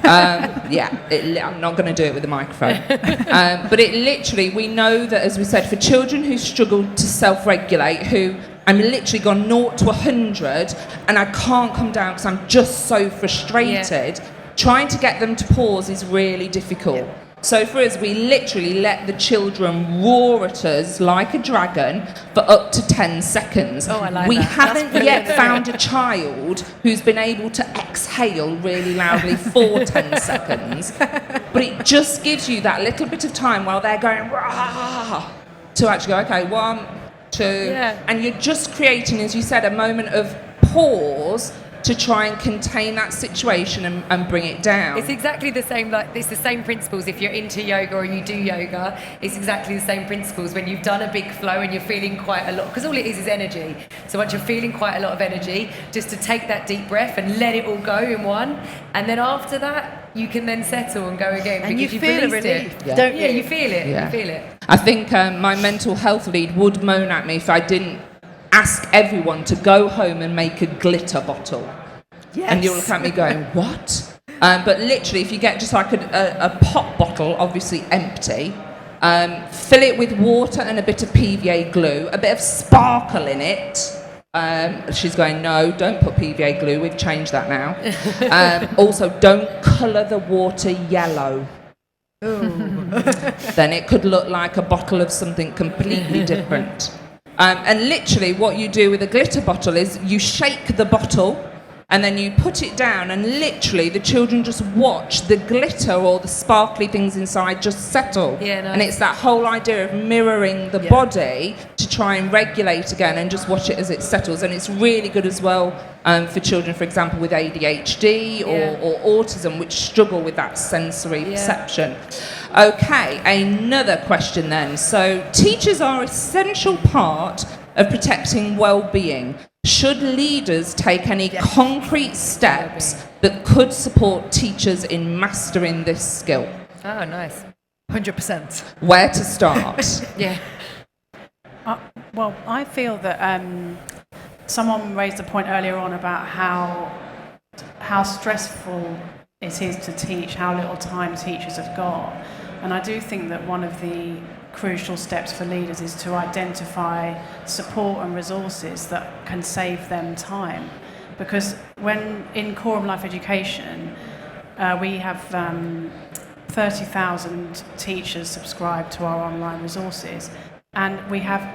I'm not going to do it with a microphone. But it literally, we know that, as we said, for children who struggle to self-regulate, who I'm literally gone 0 to 100 and I can't come down because I'm just so frustrated, trying to get them to pause is really difficult. So for us, we literally let the children roar at us like a dragon for up to 10 seconds. Oh, I like we that. haven't yet found a child who's been able to exhale really loudly for 10 seconds. But it just gives you that little bit of time while they're going, rah, to actually go, okay, 1, 2. And you're just creating, as you said, a moment of pause to try and contain that situation and bring it down. It's exactly the same, it's the same principles if you're into yoga or you do yoga. It's exactly the same principles when you've done a big flow and you're feeling quite a lot, because all it is energy. So once you're feeling quite a lot of energy, just to take that deep breath and let it all go in one, and then after that, you can then settle and go again, And because you you've feel a released relief, it. don't Yeah, you? you feel it. Yeah. You feel it. I think my mental health lead would moan at me if I didn't ask everyone to go home and make a glitter bottle. Yes. And you'll look at me going, what? But literally, if you get just like a pop bottle, obviously empty, fill it with water and a bit of PVA glue, a bit of sparkle in it. She's going, no, don't put PVA glue, we've changed that now. Also, don't colour the water yellow. then it could look like a bottle of something completely different. And literally what you do with a glitter bottle is you shake the bottle and then you put it down, and literally the children just watch the glitter or the sparkly things inside just settle. Yeah, nice. And it's that whole idea of mirroring the body to try and regulate again and just watch it as it settles. And it's really good as well for children, for example, with ADHD or autism, which struggle with that sensory perception. Okay, another question then. So teachers are an essential part of protecting well-being. Should leaders take any concrete steps that could support teachers in mastering this skill? Oh, nice. 100%. Where to start? Yeah. Well, I feel that someone raised a point earlier on about how stressful it is to teach, how little time teachers have got. And I do think that one of the crucial steps for leaders is to identify support and resources that can save them time. Because when in Quorum Life Education, we have 30,000 teachers subscribed to our online resources, and we have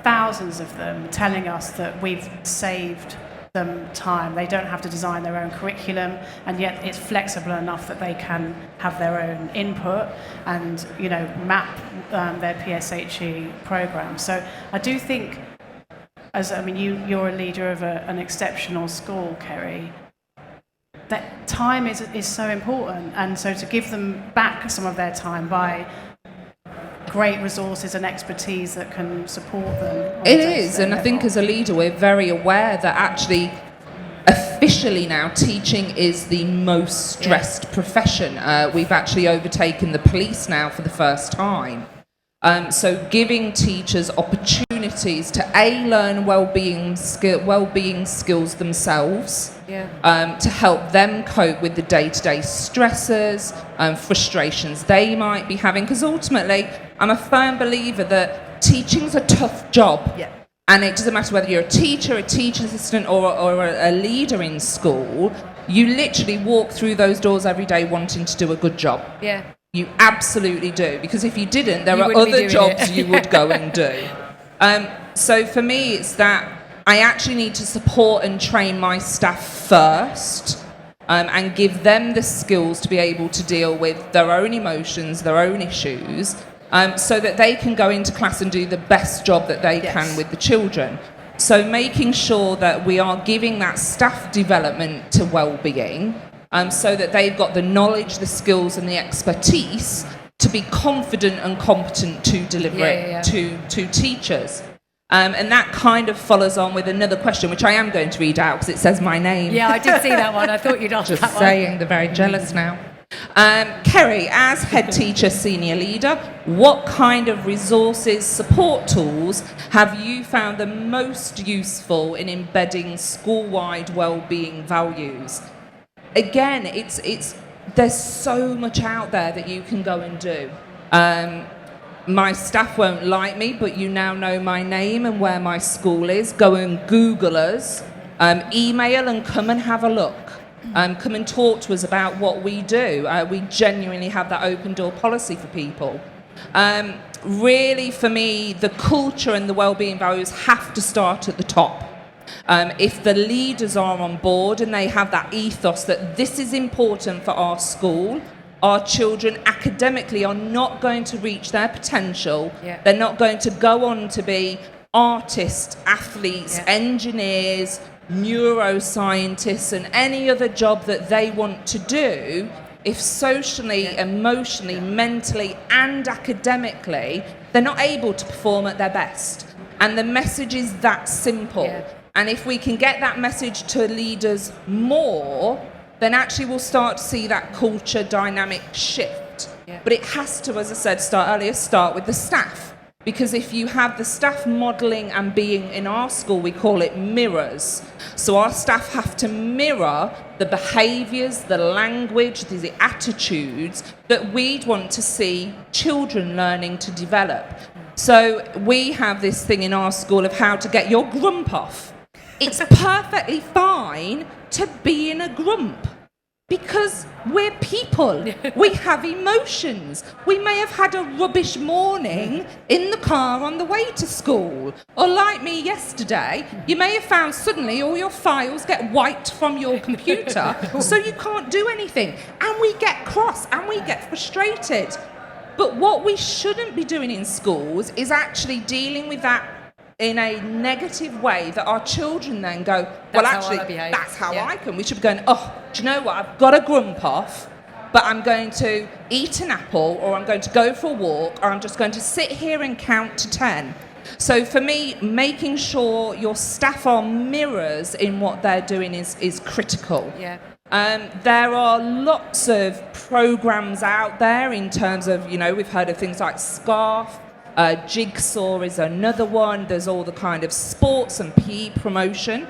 thousands of them telling us that we've saved them time. They don't have to design their own curriculum, and yet it's flexible enough that they can have their own input and, you know, map their PSHE program. So I do think, you're a leader of an exceptional school, Kerry, that time is so important, and so to give them back some of their time by great resources and expertise that can support them. It is, and I think as a leader we're very aware that actually officially now teaching is the most stressed profession. We've actually overtaken the police now for the first time. So giving teachers opportunities to learn well-being skills themselves, to help them cope with the day-to-day stresses, frustrations they might be having, because ultimately I'm a firm believer that teaching's a tough job. And it doesn't matter whether you're a teacher, a teaching assistant, or a leader in school. You literally walk through those doors every day wanting to do a good job. You absolutely do, because if you didn't, there are other jobs you would go and do. So for me, it's that I actually need to support and train my staff first, and give them the skills to be able to deal with their own emotions, their own issues, so that they can go into class and do the best job that they can with the children. So making sure that we are giving that staff development to well-being, so that they've got the knowledge, the skills and the expertise to be confident and competent to deliver it to teachers. And that kind of follows on with another question, which I am going to read out because it says my name. Yeah, I did see that one. I thought you'd ask that one. Just saying, they're very jealous now. Kerry, as head teacher, senior leader, what kind of resources, support tools have you found the most useful in embedding school-wide well-being values? Again, there's so much out there that you can go and do. My staff won't like me, but you now know my name and where my school is. Go and Google us, email and come and have a look. Come and talk to us about what we do. We genuinely have that open door policy for people. Really, for me, the culture and the wellbeing values have to start at the top. If the leaders are on board and they have that ethos that this is important for our school, our children academically are not going to reach their potential. They're not going to go on to be artists, athletes, engineers, neuroscientists and any other job that they want to do if socially, emotionally, mentally and academically they're not able to perform at their best. And the message is that simple. And if we can get that message to leaders more, then actually we'll start to see that culture dynamic shift. But it has to, as I said start with the staff. Because if you have the staff modelling and being, in our school we call it mirrors. So our staff have to mirror the behaviours, the language, the attitudes that we'd want to see children learning to develop. So we have this thing in our school of how to get your grump off. It's perfectly fine to be in a grump. Because we're people. We have emotions. We may have had a rubbish morning in the car on the way to school. Or like me yesterday, you may have found suddenly all your files get wiped from your computer, so you can't do anything. And we get cross and we get frustrated. But what we shouldn't be doing in schools is actually dealing with that in a negative way that our children then go, well, actually, that's how I can. We should be going, oh, do you know what? I've got a grump off, but I'm going to eat an apple, or I'm going to go for a walk, or I'm just going to sit here and count to 10. So for me, making sure your staff are mirrors in what they're doing is critical. Yeah. There are lots of programs out there in terms of, we've heard of things like SCARF, Jigsaw is another one. There's all the kind of sports and PE promotion.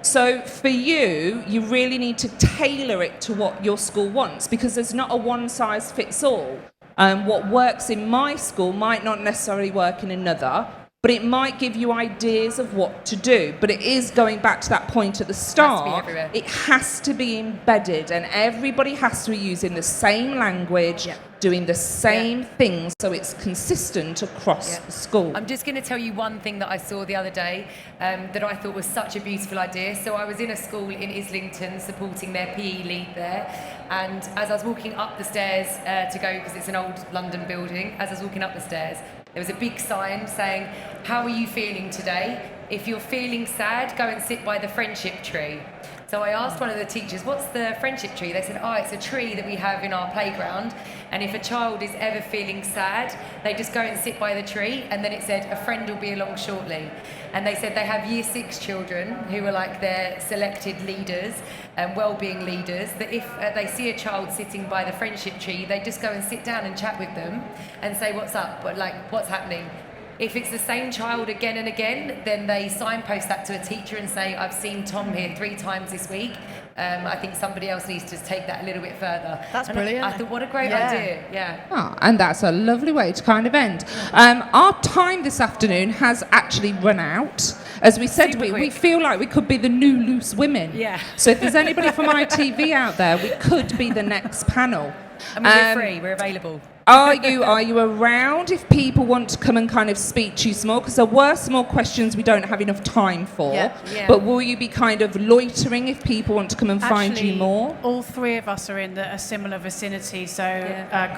So for you really need to tailor it to what your school wants, because there's not a one-size-fits-all. What works in my school might not necessarily work in another, but it might give you ideas of what to do. But it is going back to that point at the start. It has to be embedded, and everybody has to be using the same language, doing the same things, so it's consistent across the school. I'm just going to tell you one thing that I saw the other day that I thought was such a beautiful idea. So I was in a school in Islington supporting their PE lead there, and as I was walking up the stairs to go, because it's an old London building, as I was walking up the stairs, there was a big sign saying, "How are you feeling today? If you're feeling sad, go and sit by the friendship tree." So I asked one of the teachers, "What's the friendship tree?" They said, "Oh, it's a tree that we have in our playground, and if a child is ever feeling sad, they just go and sit by the tree," and then it said, "A friend will be along shortly." And they said they have year 6 children who are like their selected leaders and wellbeing leaders, that if they see a child sitting by the friendship tree, they just go and sit down and chat with them and say, "What's up? What's happening?" If it's the same child again and again, then they signpost that to a teacher and say, "I've seen Tom here 3 times this week. I think somebody else needs to take that a little bit further." That's brilliant. I thought, what a great idea. Yeah. Oh, and that's a lovely way to kind of end. Our time this afternoon has actually run out. As we said, we feel like we could be the new loose women. Yeah. So if there's anybody from ITV out there, we could be the next panel. And we're free. We're available. Are you around if people want to come and kind of speak to you some more? Because there were some more questions we don't have enough time for. Yeah. But will you be kind of loitering if people want to come and find you more? All 3 of us are in a similar vicinity. So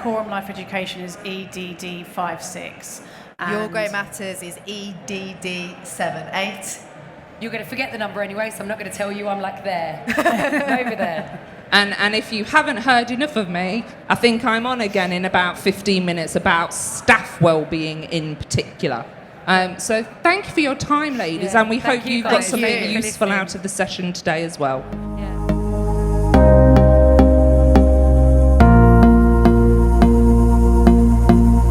Quorum Life Education is EDD 56. Your Grey Matters is EDD 78. You're going to forget the number anyway, so I'm not going to tell you. I'm like there. Over there. And if you haven't heard enough of me, I think I'm on again in about 15 minutes about staff wellbeing in particular. So thank you for your time, ladies, and we hope you've got something useful out of the session today as well.